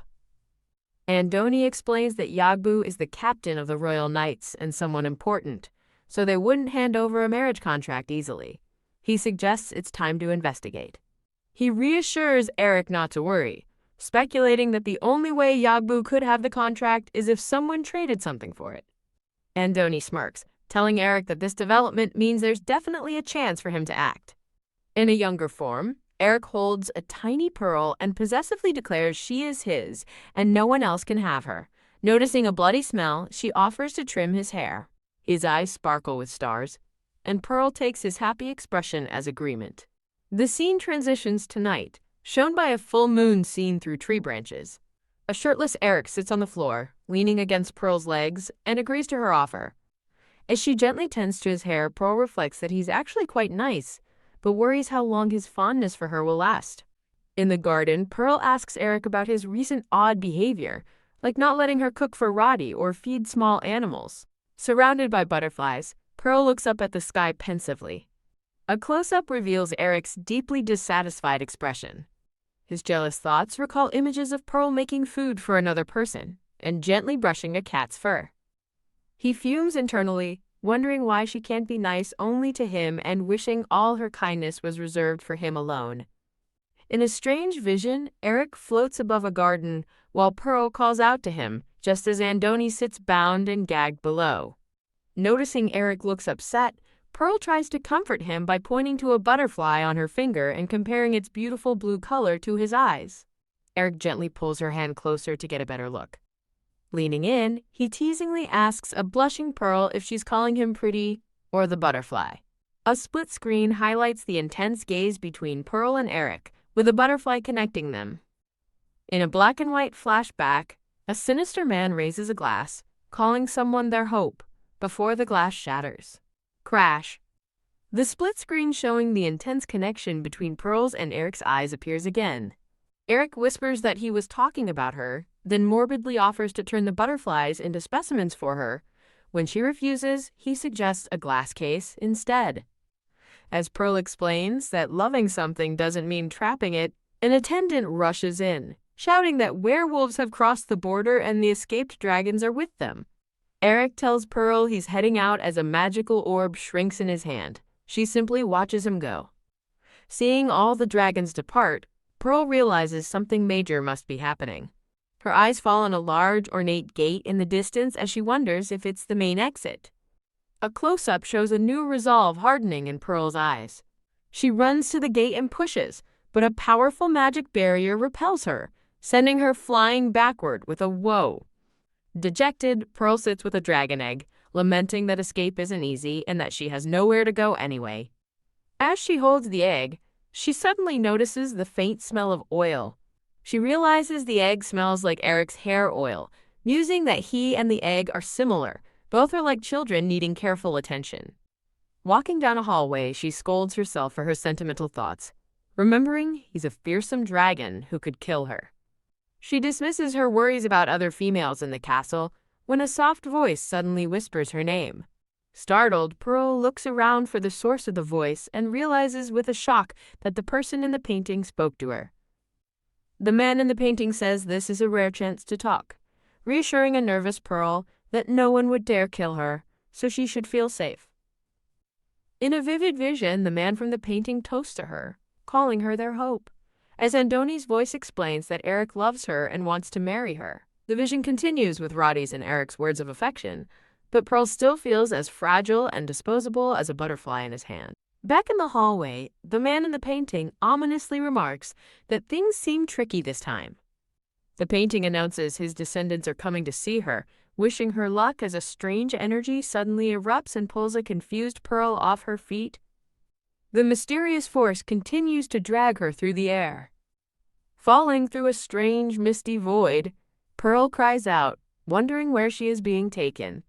Andoni explains that Yagbu is the captain of the Royal Knights and someone important, so they wouldn't hand over a marriage contract easily. He suggests it's time to investigate. He reassures Eric not to worry, speculating that the only way Yagbu could have the contract is if someone traded something for it. Andoni smirks, telling Eric that this development means there's definitely a chance for him to act. In a younger form, Eric holds a tiny Pearl and possessively declares she is his and no one else can have her. Noticing a bloody smell, she offers to trim his hair. His eyes sparkle with stars, and Pearl takes his happy expression as agreement. The scene transitions to night, shown by a full moon seen through tree branches. A shirtless Eric sits on the floor, leaning against Pearl's legs, and agrees to her offer. As she gently tends to his hair, Pearl reflects that he's actually quite nice, but worries how long his fondness for her will last. In the garden, Pearl asks Eric about his recent odd behavior, like not letting her cook for Roddy or feed small animals. Surrounded by butterflies, Pearl looks up at the sky pensively. A close-up reveals Eric's deeply dissatisfied expression. His jealous thoughts recall images of Pearl making food for another person and gently brushing a cat's fur. He fumes internally, wondering why she can't be nice only to him and wishing all her kindness was reserved for him alone. In a strange vision, Eric floats above a garden while Pearl calls out to him, just as Andoni sits bound and gagged below. Noticing Eric looks upset, Pearl tries to comfort him by pointing to a butterfly on her finger and comparing its beautiful blue color to his eyes. Eric gently pulls her hand closer to get a better look. Leaning in, he teasingly asks a blushing Pearl if she's calling him pretty or the butterfly. A split screen highlights the intense gaze between Pearl and Eric, with a butterfly connecting them. In a black and white flashback, a sinister man raises a glass, calling someone their hope, before the glass shatters. Crash. The split screen showing the intense connection between Pearl's and Eric's eyes appears again. Eric whispers that he was talking about her, then morbidly offers to turn the butterflies into specimens for her. When she refuses, he suggests a glass case instead. As Pearl explains that loving something doesn't mean trapping it, an attendant rushes in, shouting that werewolves have crossed the border and the escaped dragons are with them. Eric tells Pearl he's heading out as a magical orb shrinks in his hand. She simply watches him go. Seeing all the dragons depart, Pearl realizes something major must be happening. Her eyes fall on a large, ornate gate in the distance as she wonders if it's the main exit. A close-up shows a new resolve hardening in Pearl's eyes. She runs to the gate and pushes, but a powerful magic barrier repels her, sending her flying backward with a whoa. Dejected, Pearl sits with a dragon egg, lamenting that escape isn't easy and that she has nowhere to go anyway. As she holds the egg, she suddenly notices the faint smell of oil. She realizes the egg smells like Eric's hair oil, musing that he and the egg are similar. Both are like children needing careful attention. Walking down a hallway, she scolds herself for her sentimental thoughts, remembering he's a fearsome dragon who could kill her. She dismisses her worries about other females in the castle when a soft voice suddenly whispers her name. Startled, Pearl looks around for the source of the voice and realizes with a shock that the person in the painting spoke to her. The man in the painting says this is a rare chance to talk, reassuring a nervous Pearl that no one would dare kill her, so she should feel safe. In a vivid vision, the man from the painting toasts to her, calling her their hope. As Andoni's voice explains that Eric loves her and wants to marry her. The vision continues with Roddy's and Eric's words of affection, but Pearl still feels as fragile and disposable as a butterfly in his hand. Back in the hallway, the man in the painting ominously remarks that things seem tricky this time. The painting announces his descendants are coming to see her, wishing her luck as a strange energy suddenly erupts and pulls a confused Pearl off her feet. The mysterious force continues to drag her through the air. Falling through a strange, misty void, Pearl cries out, wondering where she is being taken.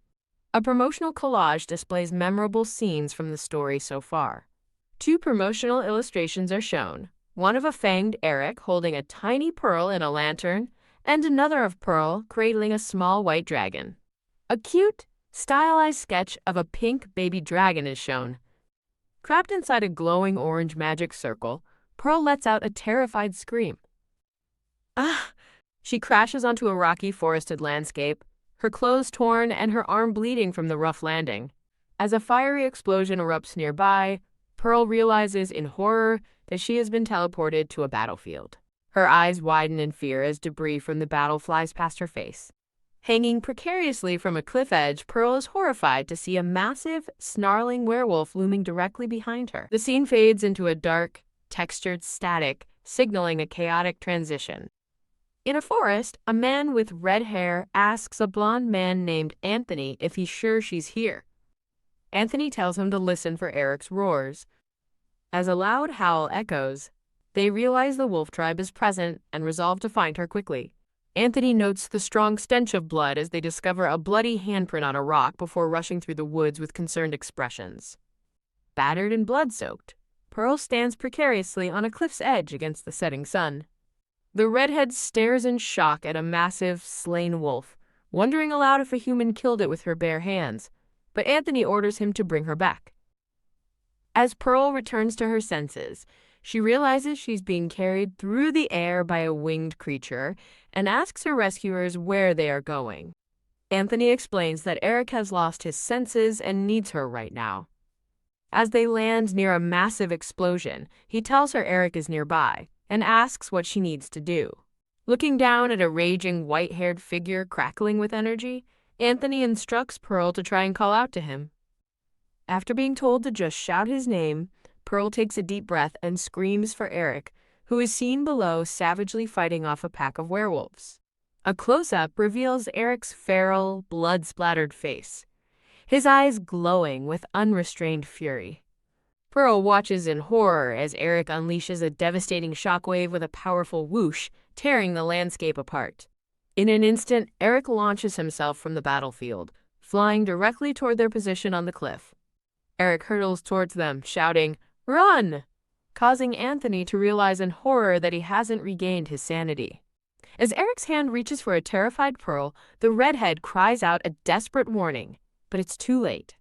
A promotional collage displays memorable scenes from the story so far. 2 promotional illustrations are shown, one of a fanged Eric holding a tiny Pearl in a lantern, and another of Pearl cradling a small white dragon. A cute, stylized sketch of a pink baby dragon is shown. Trapped inside a glowing orange magic circle, Pearl lets out a terrified scream. Ah! She crashes onto a rocky forested landscape, her clothes torn and her arm bleeding from the rough landing. As a fiery explosion erupts nearby, Pearl realizes in horror that she has been teleported to a battlefield. Her eyes widen in fear as debris from the battle flies past her face. Hanging precariously from a cliff edge, Pearl is horrified to see a massive, snarling werewolf looming directly behind her. The scene fades into a dark, textured static, signaling a chaotic transition. In a forest, a man with red hair asks a blonde man named Anthony if he's sure she's here. Anthony tells him to listen for Eric's roars. As a loud howl echoes, they realize the wolf tribe is present and resolve to find her quickly. Anthony notes the strong stench of blood as they discover a bloody handprint on a rock before rushing through the woods with concerned expressions. Battered and blood-soaked, Pearl stands precariously on a cliff's edge against the setting sun. The redhead stares in shock at a massive, slain wolf, wondering aloud if a human killed it with her bare hands, but Anthony orders him to bring her back. As Pearl returns to her senses, she realizes she's being carried through the air by a winged creature and asks her rescuers where they are going. Anthony explains that Eric has lost his senses and needs her right now. As they land near a massive explosion, he tells her Eric is nearby and asks what she needs to do. Looking down at a raging white-haired figure crackling with energy, Anthony instructs Pearl to try and call out to him. After being told to just shout his name, Pearl takes a deep breath and screams for Eric, who is seen below savagely fighting off a pack of werewolves. A close-up reveals Eric's feral, blood-splattered face, his eyes glowing with unrestrained fury. Pearl watches in horror as Eric unleashes a devastating shockwave with a powerful whoosh, tearing the landscape apart. In an instant, Eric launches himself from the battlefield, flying directly toward their position on the cliff. Eric hurtles towards them, shouting, "Run!" causing Anthony to realize in horror that he hasn't regained his sanity. As Eric's hand reaches for a terrified Pearl, the redhead cries out a desperate warning, but it's too late.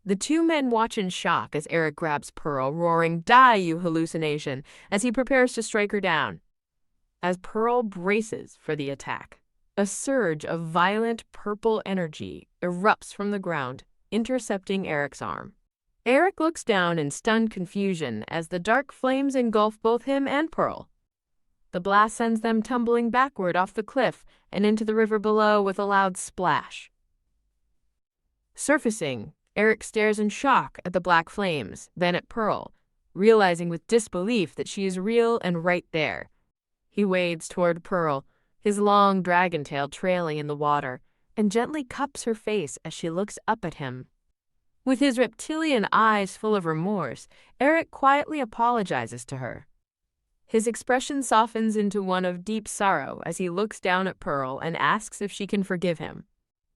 The 2 men watch in shock as Eric grabs Pearl, roaring, "Die, you hallucination," as he prepares to strike her down. As Pearl braces for the attack, a surge of violent purple energy erupts from the ground, intercepting Eric's arm. Eric looks down in stunned confusion as the dark flames engulf both him and Pearl. The blast sends them tumbling backward off the cliff and into the river below with a loud splash. Surfacing, Eric stares in shock at the black flames, then at Pearl, realizing with disbelief that she is real and right there. He wades toward Pearl, his long dragon tail trailing in the water, and gently cups her face as she looks up at him. With his reptilian eyes full of remorse, Eric quietly apologizes to her. His expression softens into one of deep sorrow as he looks down at Pearl and asks if she can forgive him.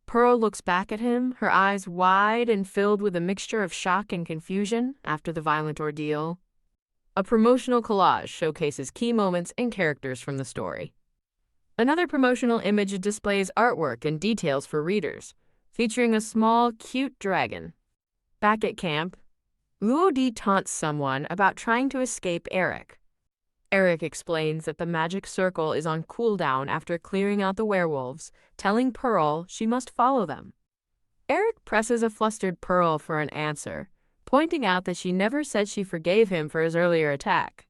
Pearl looks back at him, her eyes wide and filled with a mixture of shock and confusion after the violent ordeal. A promotional collage showcases key moments and characters from the story. Another promotional image displays artwork and details for readers, featuring a small, cute dragon. Back at camp, Luodi taunts someone about trying to escape Eric. Eric explains that the magic circle is on cooldown after clearing out the werewolves, telling Pearl she must follow them. Eric presses a flustered Pearl for an answer, pointing out that she never said she forgave him for his earlier attack.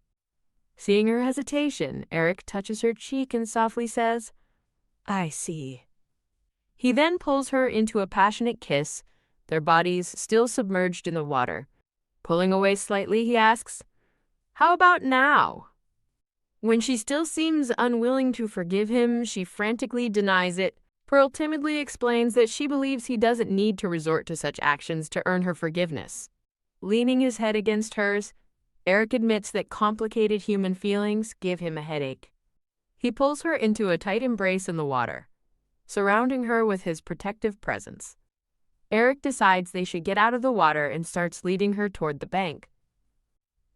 Seeing her hesitation, Eric touches her cheek and softly says, "I see." He then pulls her into a passionate kiss, their bodies still submerged in the water. Pulling away slightly, he asks, "How about now?" When she still seems unwilling to forgive him, she frantically denies it. Pearl timidly explains that she believes he doesn't need to resort to such actions to earn her forgiveness. Leaning his head against hers, Eric admits that complicated human feelings give him a headache. He pulls her into a tight embrace in the water, surrounding her with his protective presence. Eric decides they should get out of the water and starts leading her toward the bank.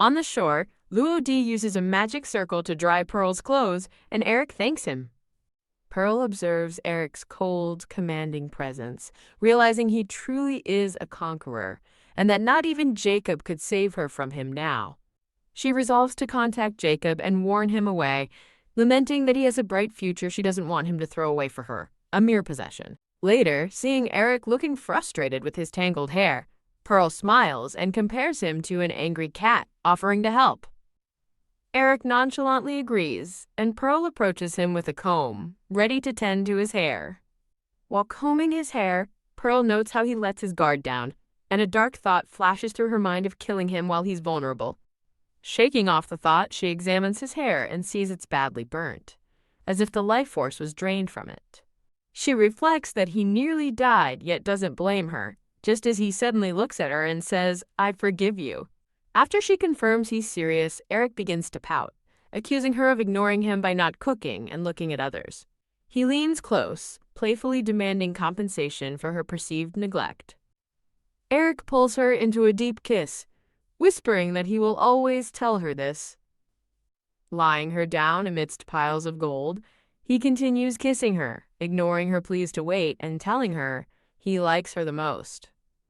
On the shore, Luo Di uses a magic circle to dry Pearl's clothes, and Eric thanks him. Pearl observes Eric's cold, commanding presence, realizing he truly is a conqueror, and that not even Jacob could save her from him now. She resolves to contact Jacob and warn him away, lamenting that he has a bright future she doesn't want him to throw away for her, a mere possession. Later, seeing Eric looking frustrated with his tangled hair, Pearl smiles and compares him to an angry cat, offering to help. Eric nonchalantly agrees, and Pearl approaches him with a comb, ready to tend to his hair. While combing his hair, Pearl notes how he lets his guard down, and a dark thought flashes through her mind of killing him while he's vulnerable. Shaking off the thought, she examines his hair and sees it's badly burnt, as if the life force was drained from it. She reflects that he nearly died, yet doesn't blame her, just as he suddenly looks at her and says, "I forgive you." After she confirms he's serious, Eric begins to pout, accusing her of ignoring him by not cooking and looking at others. He leans close, playfully demanding compensation for her perceived neglect. Eric pulls her into a deep kiss, whispering that he will always tell her this. Lying her down amidst piles of gold, he continues kissing her, ignoring her pleas to wait and telling her he likes her the most.